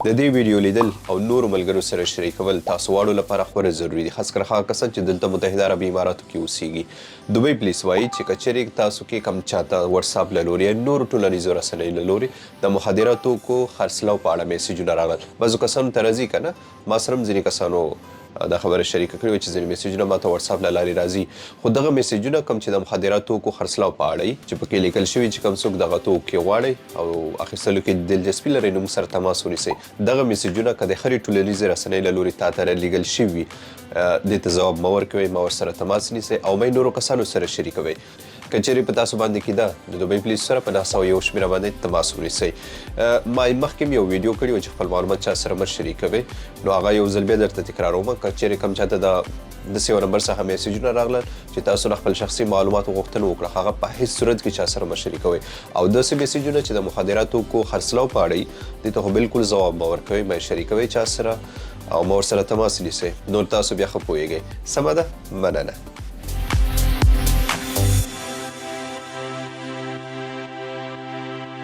د دې ویډیو لیدل او نورو ملګرو سره شریکول تاسو واړو لپاره خورا ضروری دي، خاص کر هغه کسان چې دلته متحده عربي اماراتو کې اوسیږي. دوبۍ پولیس وایي چې که چیرې تاسو کې کم چاته واتساپ له لورې یا نورو ټولنیزو رسنیو له لورې د مخدره توکو خرڅلاو په اړه میسیجونه راغلل، بعضو کسانو ته راځي که نه، ما سره هم ځینې کسانو دا خبره شریکه کړې وه چې ځینې میسیجونه ما ته واتساپ له لارې راځي، خو دغه میسیجونه کوم چې د مخدره توکو خرڅلاو په اړه وي چې پکې لیکل شوي چې کوم څوک دغه توکي غواړئ او اخیستلو کې دلچسپي لرئ نو موږ سره تماس ونیسئ. دغه میسیجونه که د هرې ټولنیزې رسنۍ له لورې تا ته رالیږل شوي وي دې ته ځواب مه ورکوئ، ما ورسره تماس نیسئ او مه نورو کسانو سره شریکوئ. که چیرې په تاسو باندې کېده د دوبۍ پولیسو سره په 901 شمېره باندې تماس ونیسئ. ما مخکې هم یو ویډیو کړی و چې خپل معلومات چا سره مه شریکوئ، نو هغه یو ځل بیا درته تکراروم. که چیرې کوم چاته داسې یو نمبر څخه میسیجونه راغلل چې تاسو له خپل شخصي معلوماتو غوښتنه وکړه، هغه په هیڅ صورت کې چا سره مه شریکوئ. او داسې میسیجونه چې د مخدره توکو خرڅلاو په اړه وي دې ته خو بالکل ځواب مه ورکوئ، مه یې شریکوئ چا سره او مه ورسره تماس نیسئ، نور تاسو بیا ښه پوهیږئ. سمه ده؟ مننه.